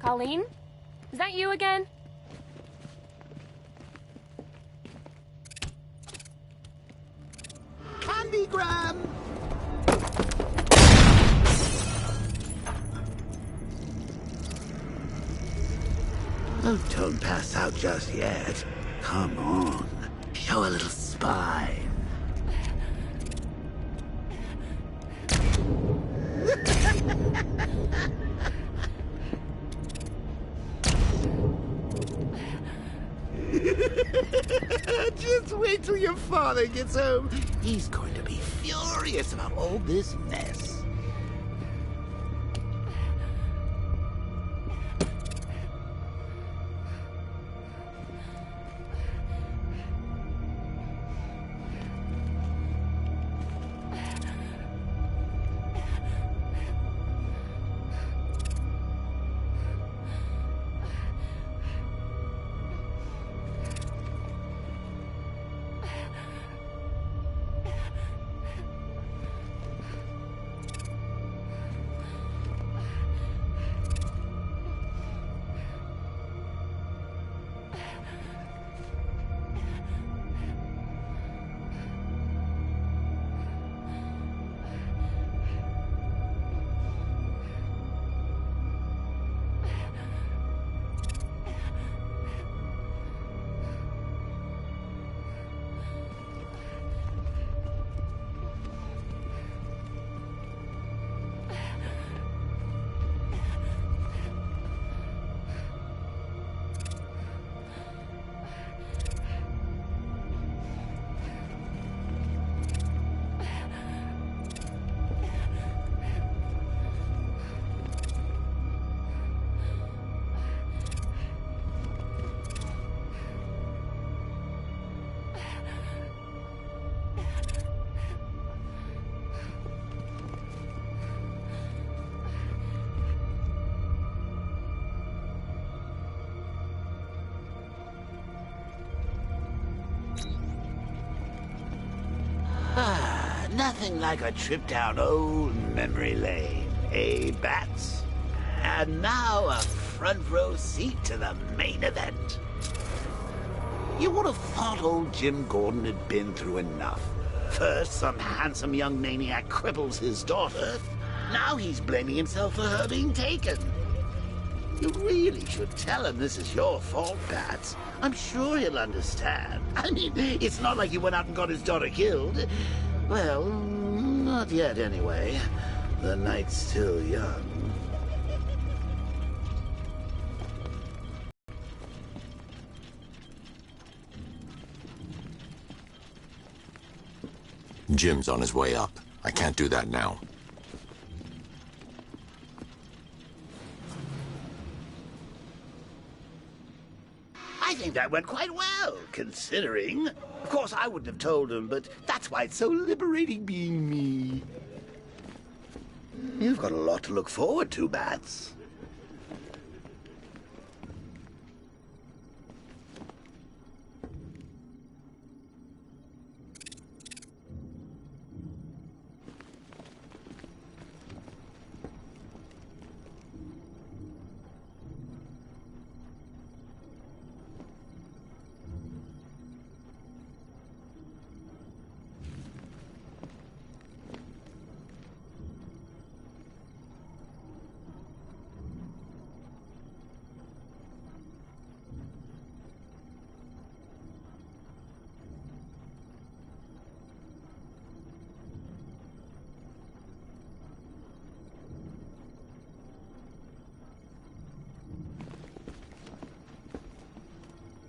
Colleen? Is that you again? Candygram! Oh, don't pass out just yet. Come on. Show a little spine. Just wait till your father gets home. He's going to be furious about all this mess. Nothing like a trip down old memory lane, eh, Bats? And now a front row seat to the main event. You would have thought old Jim Gordon had been through enough. First, some handsome young maniac cripples his daughter. Now he's blaming himself for her being taken. You really should tell him this is your fault, Bats. I'm sure he'll understand. I mean, it's not like you went out and got his daughter killed. Well, not yet anyway. The night's still young. Jim's on his way up. I can't do that now. I think that went quite well, considering. Of course, I wouldn't have told him, but that's why it's so liberating being me. You've got a lot to look forward to, Bats.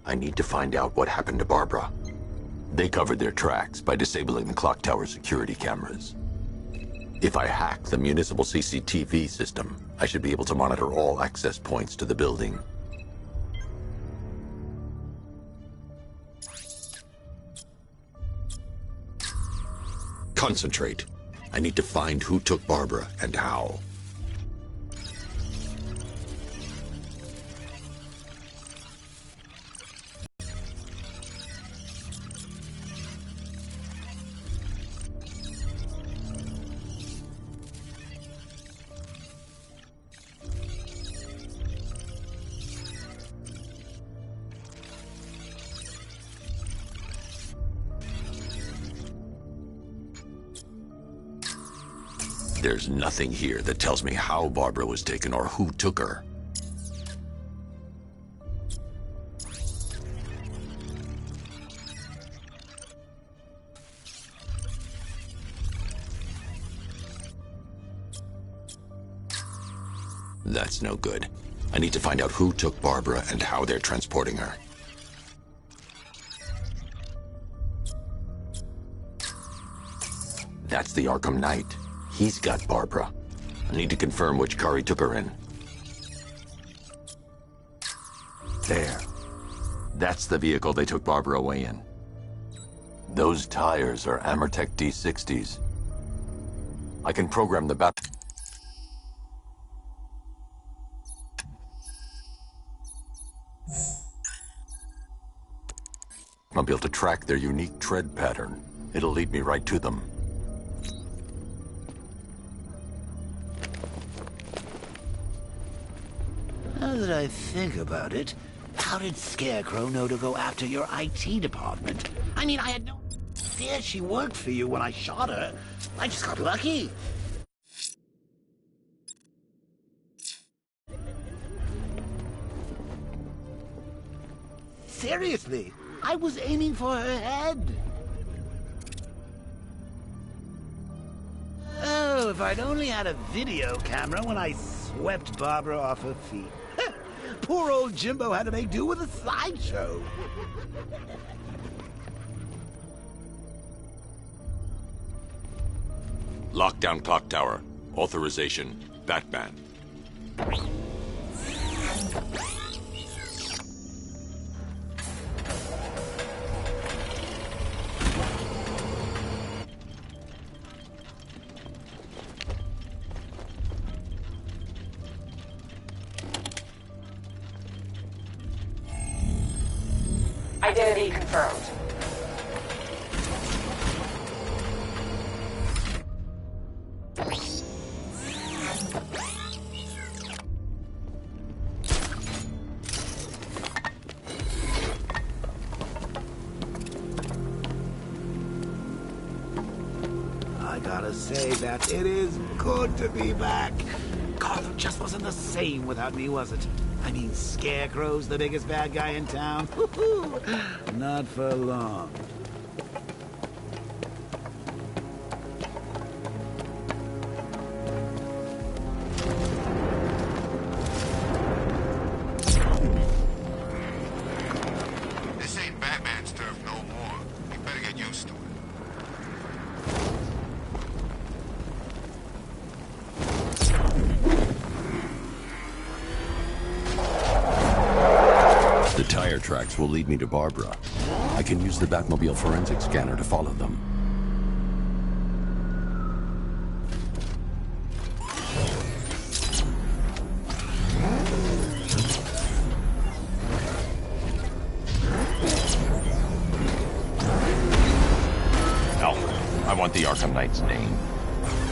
I need to find out what happened to Barbara. They covered their tracks by disabling the clock tower security cameras. If I hack the municipal CCTV system, I should be able to monitor all access points to the building. Concentrate. I need to find who took Barbara and how. There's nothing here that tells me how Barbara was taken or who took her. That's no good. I need to find out who took Barbara and how they're transporting her. That's the Arkham Knight. He's got Barbara. I need to confirm which car he took her in. There. That's the vehicle they took Barbara away in. Those tires are Amertec D60s. I can program the bat... I'll be able to track their unique tread pattern. It'll lead me right to them. Now that I think about it, how did Scarecrow know to go after your IT department? I mean, I had no idea she worked for you when I shot her. I just got lucky. Seriously, I was aiming for her head. Oh, if I'd only had a video camera when I swept Barbara off her feet. Poor old Jimbo had to make do with a slideshow. Lockdown clock tower. Authorization. Batman. Identity confirmed. I gotta say that it is good to be back. Gotham just wasn't the same without me, was it? I mean, Scarecrow's the biggest bad guy in town. Not for long. This ain't Batman's turf no more. You better get used to it. The tire tracks will lead me to Barbara. I can use the Batmobile forensic scanner to follow them. Alfred, I want the Arkham Knight's name.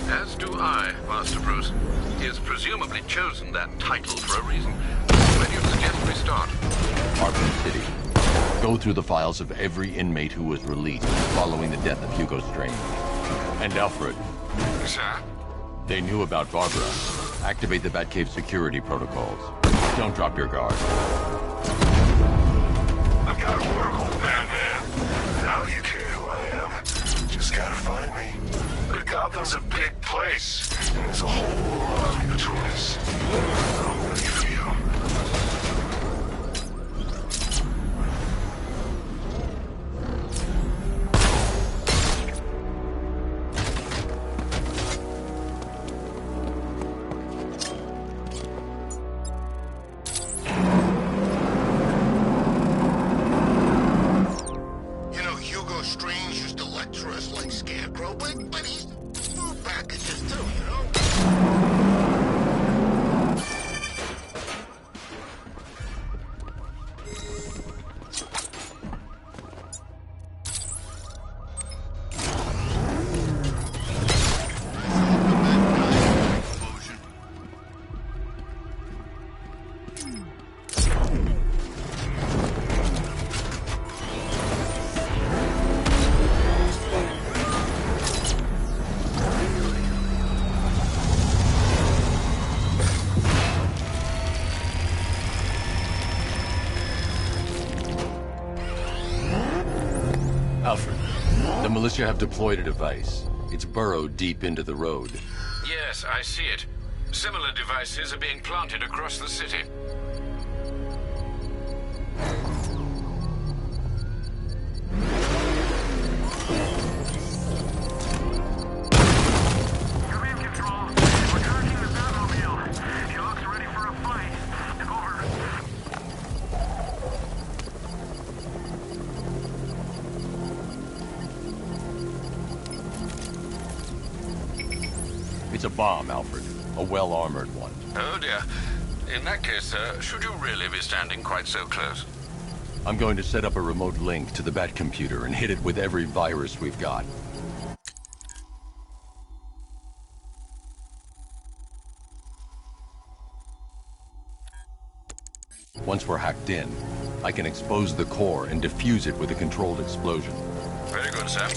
As do I, Master Bruce. He has presumably chosen that title for a reason. Where do you suggest we start? Arkham City. Go through the files of every inmate who was released following the death of Hugo Strange. And Alfred. Sir? They knew about Barbara. Activate the Batcave security protocols. Don't drop your guard. I've got to work on Batman. Now you care who I am. Just gotta find me. But Gotham's a big place. And there's a whole lot between us. I'm ready for you. militia have deployed a device. It's burrowed deep into the road. Yes, I see it. Similar devices are being planted across the city. Command control. We're tracking the Batmobile. He looks ready for a fight. Over. It's a bomb, Alfred. A well-armored one. Oh dear. In that case, sir, should you really be standing quite so close? I'm going to set up a remote link to the Bat computer and hit it with every virus we've got. Once we're hacked in, I can expose the core and defuse it with a controlled explosion. Very good, sir.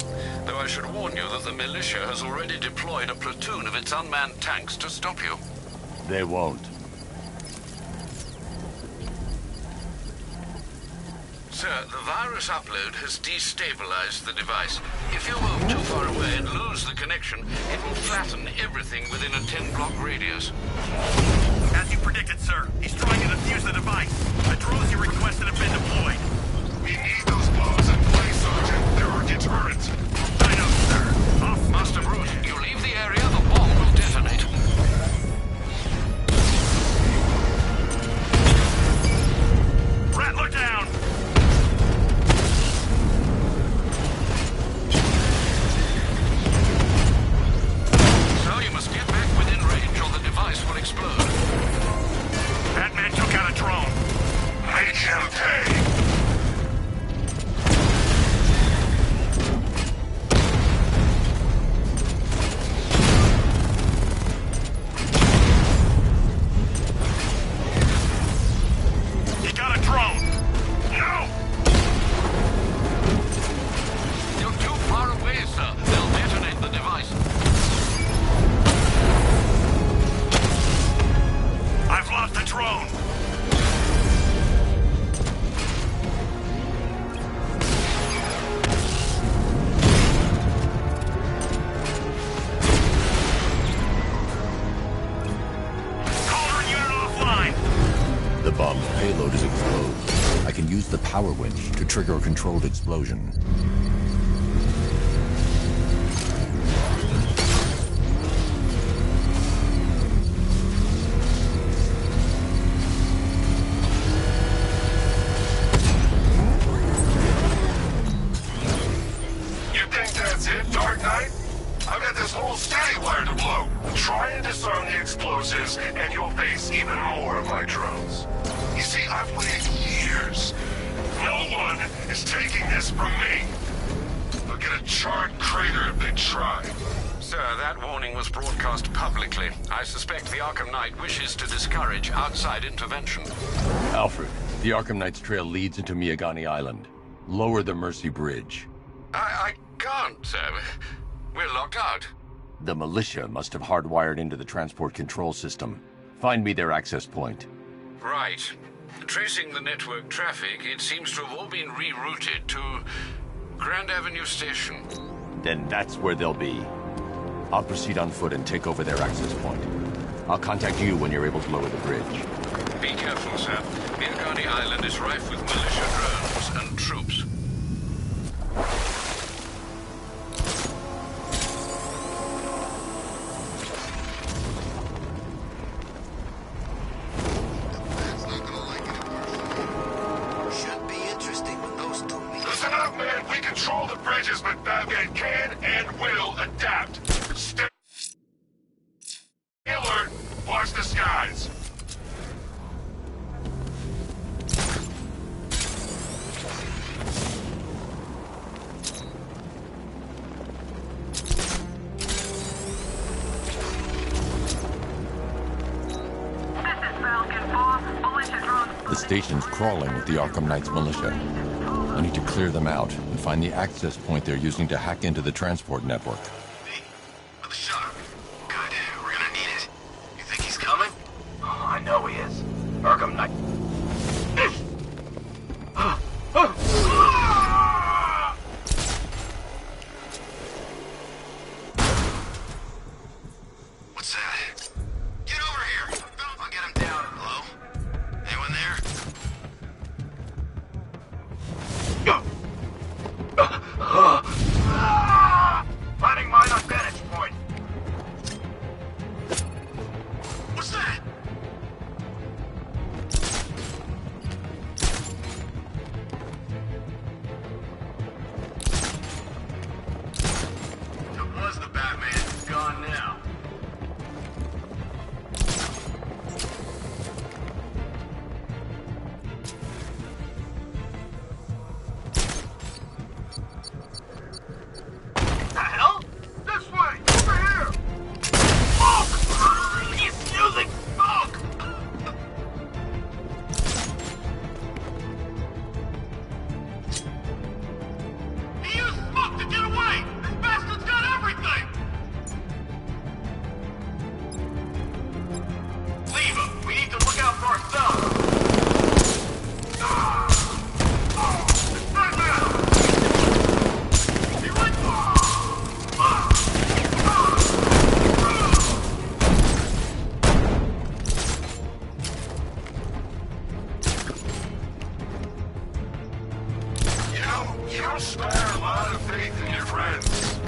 Though I should warn you that the militia has already deployed a platoon of its unmanned tanks to stop you. They won't. Sir, the virus upload has destabilized the device. If you move too far away and lose the connection, it will flatten everything within a 10-block radius. As you predicted, sir, he's trying to defuse the device. The drones you requested have been deployed. We need those bombs in place, Sergeant. They're our deterrent. I know, sir. Off. Master Bruce, you leave the area, the bomb will detonate. Rattler down! So you must get back within range or the device will explode. Batman took out a drone. Make him pay! He got a drone! No! You're too far away, sir. They'll detonate the device. I've lost the drone! Calder unit offline! The bomb's payload is exposed. I can use the power winch to trigger a controlled explosion. You think that's it, Dark Knight? I've got this whole city wired to blow. Try and disarm the explosives, and you'll face even more of my drones. You see, I've waited years. No one is taking this from me. They'll get a charred crater if they try. Sir, that warning was broadcast publicly. I suspect the Arkham Knight wishes to discourage outside intervention. Alfred, the Arkham Knight's trail leads into Miyagani Island. Lower the Mercy Bridge. I can't, sir. We're locked out. The militia must have hardwired into the transport control system. Find me their access point. Right. Tracing the network traffic, it seems to have all been rerouted to Grand Avenue Station. Then that's where they'll be. I'll proceed on foot and take over their access point. I'll contact you when you're able to lower the bridge. Be careful, sir. Miyagani Island is rife with militia drones and troops. Should be interesting when those two meet. Listen up, man. We control the bridges, but Batman can and will adapt. Stay alert. Watch the skies. The station's crawling with the Arkham Knight's militia. I need to clear them out and find the access point they're using to hack into the transport network. Me? With a shot. Good. We're gonna need it. You think he's coming? Oh, I know he is. Arkham Knight. You spare a lot of faith in your friends.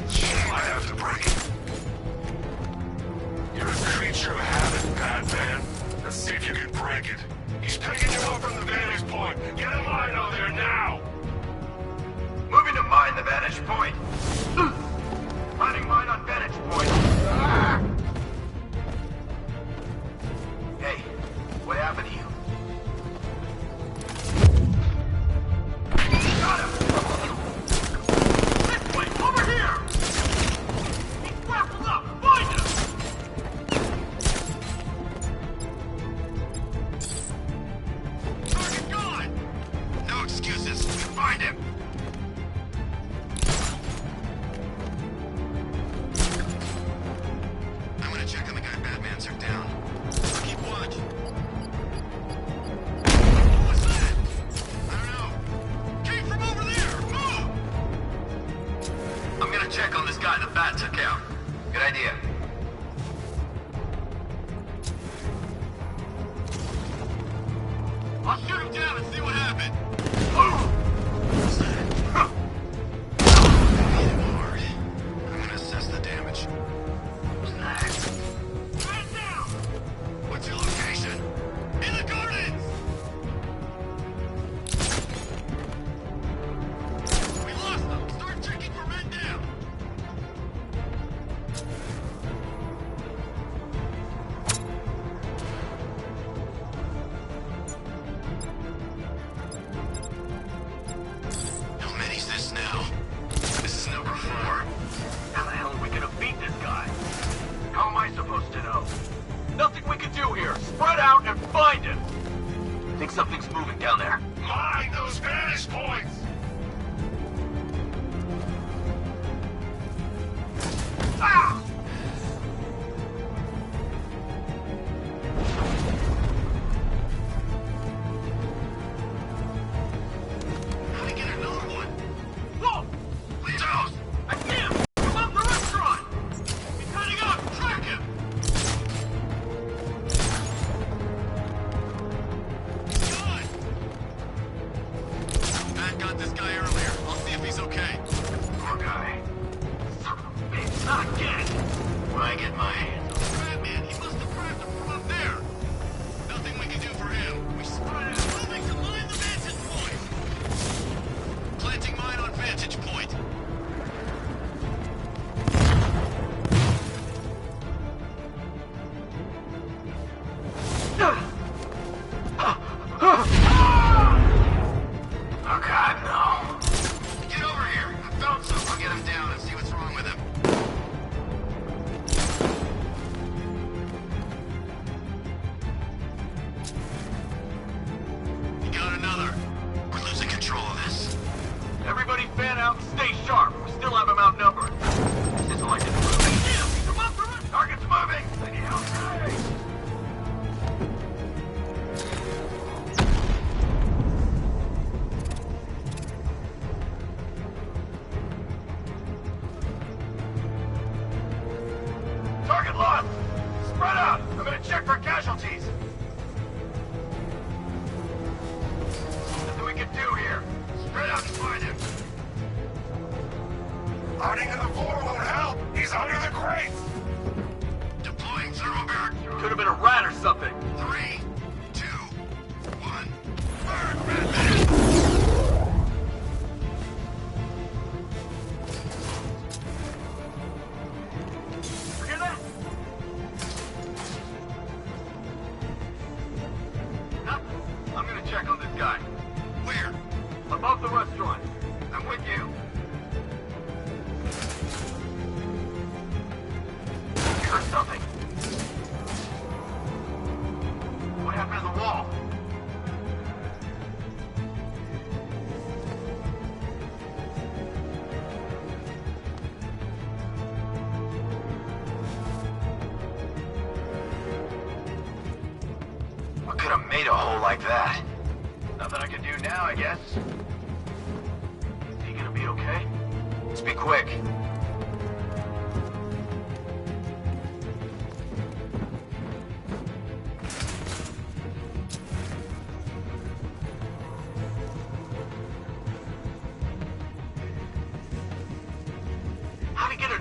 Shame I have to break it. You're a creature of habit, Batman. Let's see if you can break it. He's picking you up from the vantage point. Get a line out there now! Moving to mine the vantage point. Finding mine on vantage point. Hey, what happened to you? Got him! This way, over here! He's grappled up! Find him! Target gone! No excuses. Find him! I'm gonna check on the guy Batman took down. Keep watch. What was that? I don't know. Came from over there! Move! I'm gonna check on this guy the Bat took out. Good idea. I'll shoot him down and see what happened. What's that? Hit him hard. I'm gonna assess the damage. What's that? Man down! What's your location? In the gardens! We lost them! Start checking for men down! How many's this now? This is number 4. How the hell are we gonna beat this guy? How am I supposed to know? Nothing we can do here. Spread out and find him. I think something's moving down there. Mine those vantage points! Ah! How do we get another one? Whoa! Letos! I see him! Come up the restaurant! He's heading up! Track him! Good! Matt got this guy earlier. I'll see if he's okay. Poor guy. Son of a bitch, not again! When I get my hands on Batman, he must have grabbed him from up there. Nothing we can do for him. We spread out. Moving to mine the vantage point! Planting mine on vantage point. Oh God, no. Get over here. I found some. I'll get him down and see what's wrong with him. You got another. We're losing control of this. Everybody fan out and stay sharp. We still have him outnumbered. This isn't like this movie. Come on, come on. Target's moving. I need help. Target lost! Spread out! I'm gonna check for casualties! Nothing we can do here. Spread out and find him. Hiding in the floor won't help! He's under the crates! Deploying Thoroughfare. Could have been a rat or something. 3, 2, 1. Burn, Batman! You hear that? Nothing. I'm gonna check on this guy. Where? Above the restaurant. I'm with you. Heard something. What happened to the wall? What could have made a hole like that? Nothing I can do now, I guess. Is he gonna be okay? Let's be quick.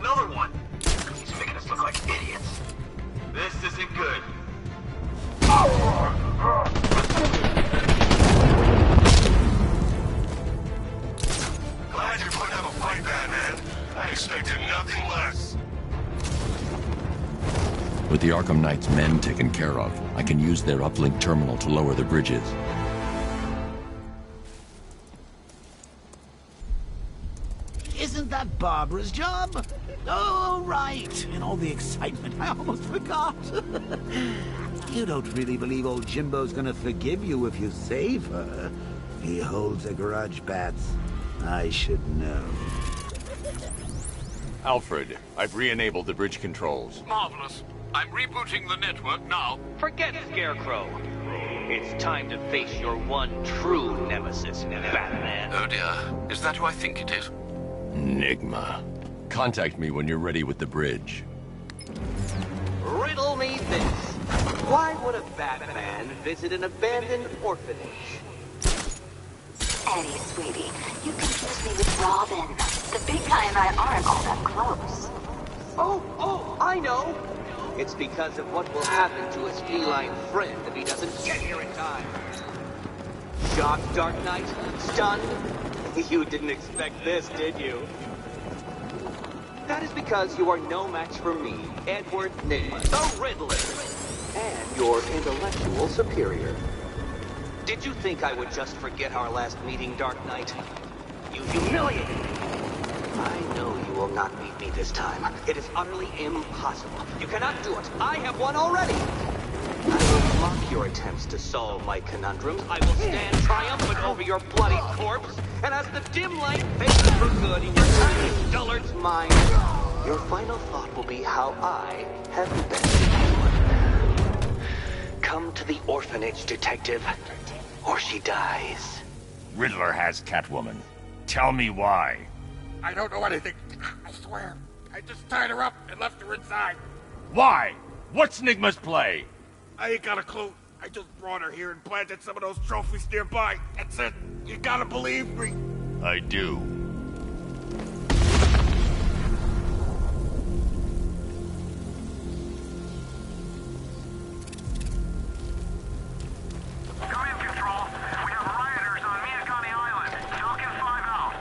Another one! He's making us look like idiots. This isn't good. Glad you're putting up a fight, Batman. I expected nothing less. With the Arkham Knight's men taken care of, I can use their uplink terminal to lower the bridges. Isn't that Barbara's job? Oh, right. In all the excitement, I almost forgot. You don't really believe old Jimbo's gonna forgive you if you save her. He holds a grudge, Bats. I should know. Alfred, I've re-enabled the bridge controls. Marvelous. I'm rebooting the network now. Forget Scarecrow. It's time to face your one true nemesis, Batman. Oh dear. Is that who I think it is? Enigma. Contact me when you're ready with the bridge. Riddle me this. Why would a Batman visit an abandoned orphanage? Eddie, sweetie, you confused me with Robin. The big guy and I aren't all that close. Oh, I know. It's because of what will happen to his feline friend if he doesn't get here in time. Shocked, Dark Knight? Stunned? You didn't expect this, did you? That is because you are no match for me, Edward Nygma, the Riddler, and your intellectual superior. Did you think I would just forget our last meeting, Dark Knight? You humiliated me. I know you will not beat me this time. It is utterly impossible. You cannot do it. I have won already. I will block your attempts to solve my conundrums. I will stand triumphant over your bloody corpse. And as the dim light fades for good in your tiny dullard's mind, your final thought will be how I have bested you. Come to the orphanage, detective, or she dies. Riddler has Catwoman. Tell me why. I don't know anything. I swear. I just tied her up and left her inside. Why? What's Nygma's play? I ain't got a clue. I just brought her here and planted some of those trophies nearby. That's it. You gotta believe me. I do. Come in, Control. We have rioters on Miagani Island. Falcon 5 out.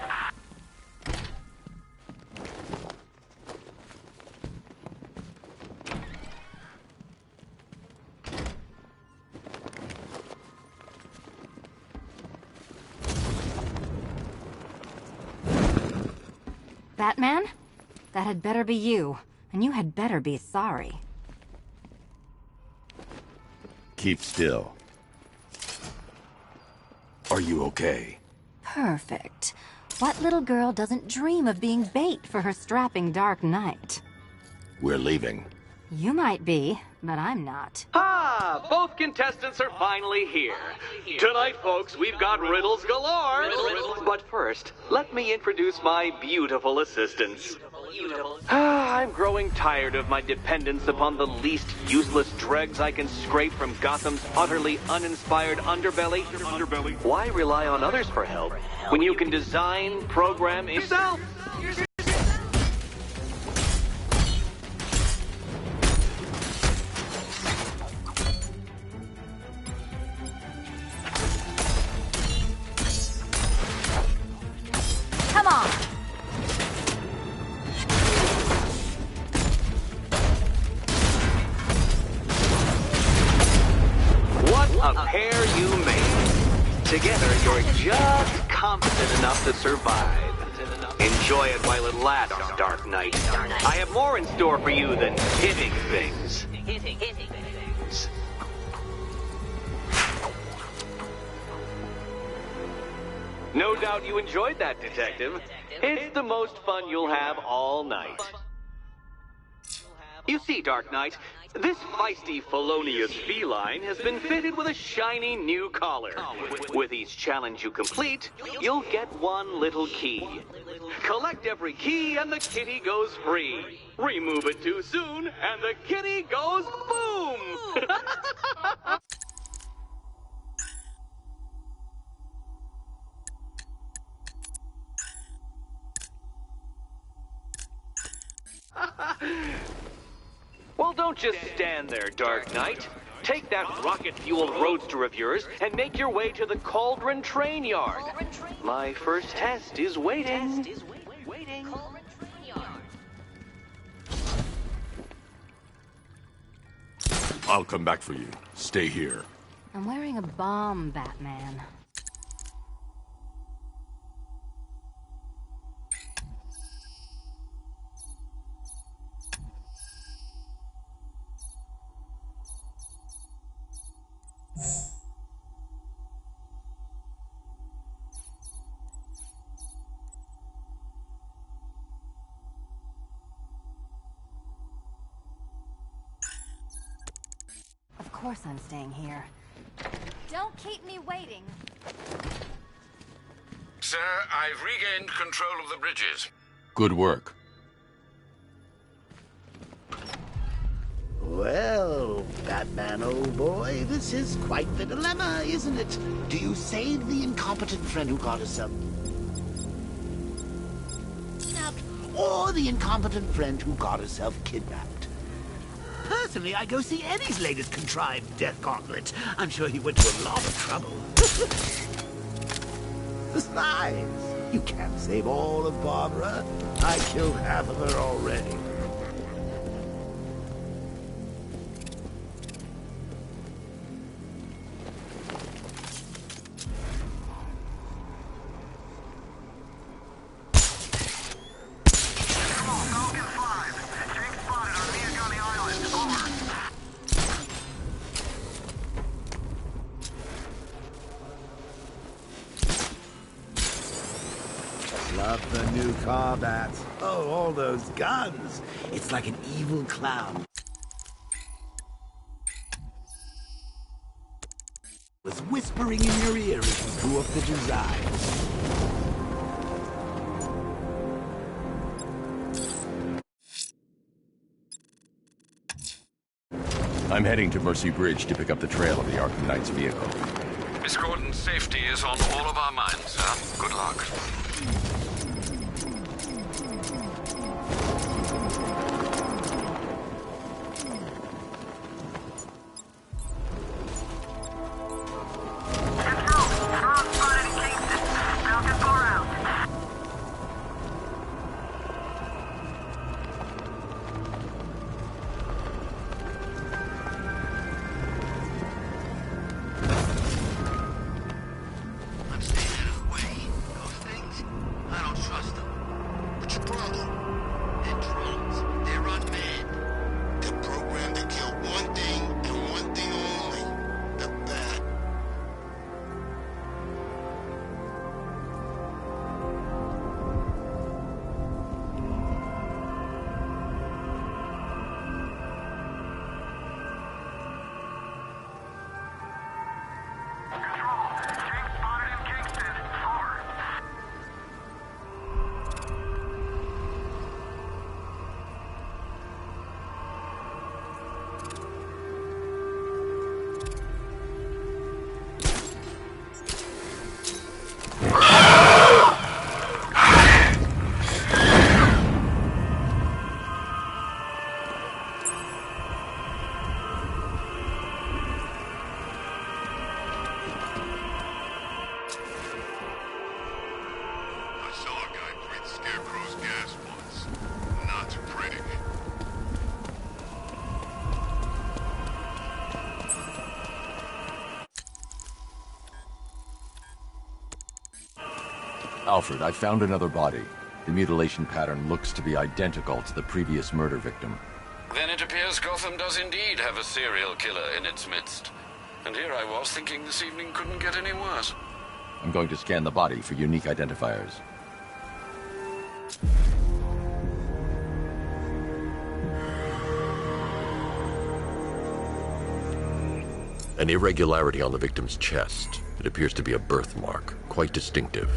Batman? That had better be you, and you had better be sorry. Keep still. Are you okay? Perfect. What little girl doesn't dream of being bait for her strapping Dark Knight? We're leaving. You might be, but I'm not. Ah, both contestants are finally here. Tonight, folks, we've got riddles galore. But first, let me introduce my beautiful assistants. I'm growing tired of my dependence upon the least useless dregs I can scrape from Gotham's utterly uninspired underbelly. Why rely on others for help when you can design, program yourself? Come on! What a pair you made. Together, you're just competent enough to survive. Enjoy it while it lasts, Dark Knight. I have more in store for you than hitting things. No doubt you enjoyed that, Detective. It's the most fun you'll have all night. You see, Dark Knight, this feisty felonious feline has been fitted with a shiny new collar. With each challenge you complete, you'll get one little key. Collect every key and the kitty goes free. Remove it too soon and the kitty goes boom! Don't just stand there, Dark Knight. Take that rocket-fueled roadster of yours and make your way to the Cauldron Train Yard. My first test is waiting. I'll come back for you. Stay here. I'm wearing a bomb, Batman. Of course I'm staying here. Don't keep me waiting. Sir, I've regained control of the bridges. Good work. Well, Batman, old boy, this is quite the dilemma, isn't it? Do you save the incompetent friend who got herself kidnapped, or the incompetent friend who got herself kidnapped? Personally, I go see Eddie's latest contrived death gauntlet. I'm sure he went to a lot of trouble. Besides, you can't save all of Barbara. I killed half of her already. Love the new car bats. Oh, all those guns. It's like an evil clown was whispering in your ear as you drew up the design. I'm heading to Mercy Bridge to pick up the trail of the Arkham Knight's vehicle. Miss Gordon's safety is on all of our minds, sir. Good luck. Alfred, I found another body. The mutilation pattern looks to be identical to the previous murder victim. Then it appears Gotham does indeed have a serial killer in its midst. And here I was thinking this evening couldn't get any worse. I'm going to scan the body for unique identifiers. An irregularity on the victim's chest. It appears to be a birthmark, quite distinctive.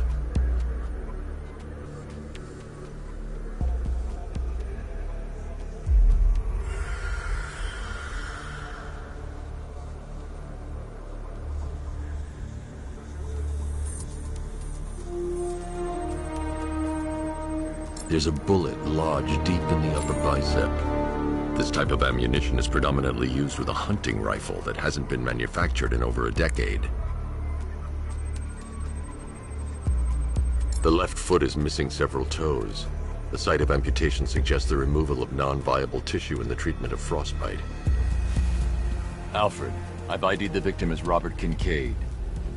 There's a bullet lodged deep in the upper bicep. This type of ammunition is predominantly used with a hunting rifle that hasn't been manufactured in over a decade. The left foot is missing several toes. The site of amputation suggests the removal of non-viable tissue in the treatment of frostbite. Alfred, I've ID'd the victim as Robert Kincaid.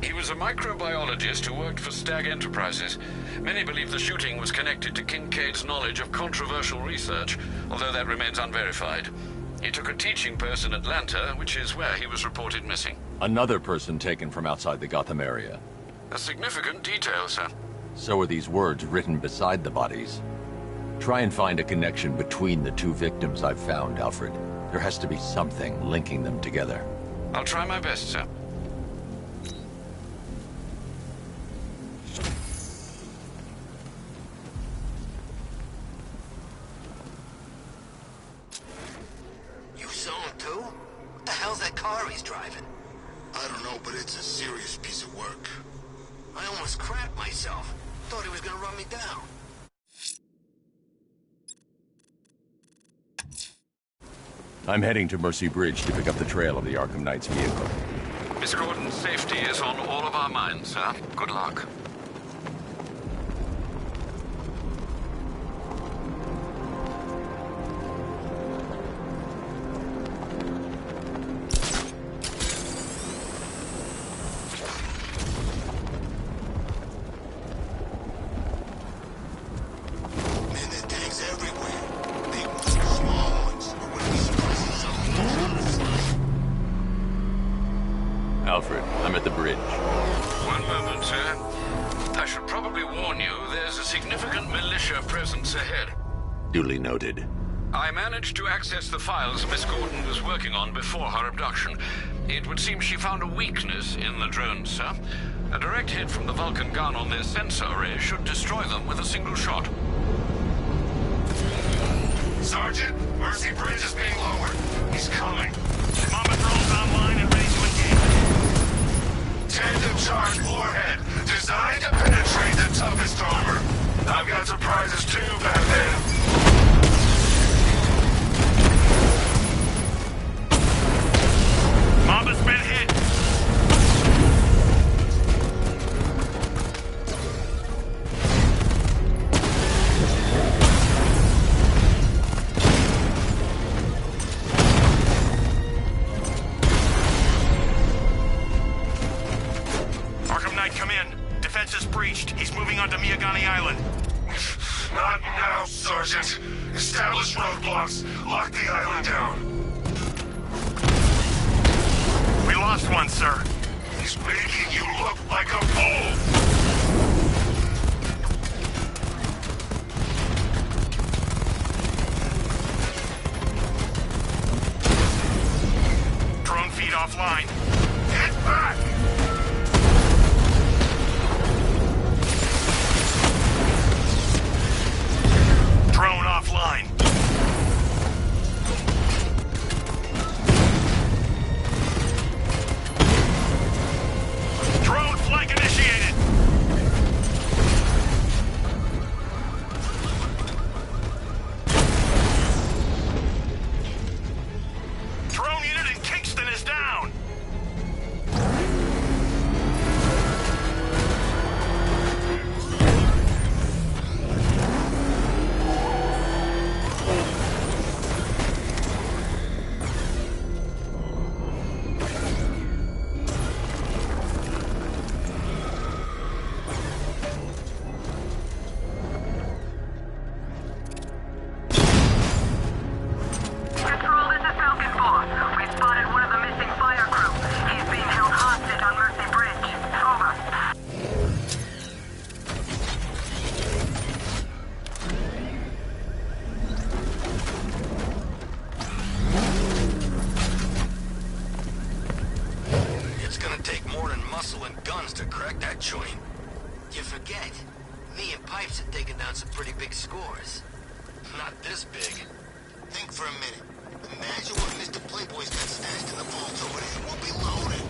He was a microbiologist who worked for Stag Enterprises. Many believe the shooting was connected to Kincaid's knowledge of controversial research, although that remains unverified. He took a teaching post in Atlanta, which is where he was reported missing. Another person taken from outside the Gotham area. A significant detail, sir. So are these words written beside the bodies. Try and find a connection between the two victims I've found, Alfred. There has to be something linking them together. I'll try my best, sir. You saw him too? What the hell's that car he's driving? I don't know, but it's a serious piece of work. I almost crapped myself. Thought he was gonna run me down. I'm heading to Mercy Bridge to pick up the trail of the Arkham Knight's vehicle. Miss Gordon's safety is on all of our minds, sir. Good luck. Alfred, I'm at the bridge. One moment, sir. I should probably warn you, there's a significant militia presence ahead. Duly noted. I managed to access the files Miss Gordon was working on before her abduction. It would seem she found a weakness in the drones, sir. A direct hit from the Vulcan gun on their sensor array should destroy them with a single shot. Sergeant, Mercy Bridge is being lowered. He's coming. Mama drone's online and ready to engage. Tandem charge warhead, designed to penetrate the toughest armor. I've got surprises too, Batman. Mama's been hit. Arkham Knight, come in. Defense is breached. He's moving onto Miyagani Island. Not now, Sergeant. Establish roadblocks. Lock the island down. We lost one, sir. He's making you look like a fool. Drone feed offline. Get back! Drone offline. Drone flank initiated. Drone unit in Kingston is down. Control, this is Falcon 4. We spotted one of the missing fire crew. He's being held hostage on Mercy Bridge. Over. It's gonna take more than muscle and guns to crack that joint. You forget, me and Pipes have taken down some pretty big scores. Not this big. Think for a minute. Imagine what Mr. Playboy's got stashed in the vault over there. We'll be loaded.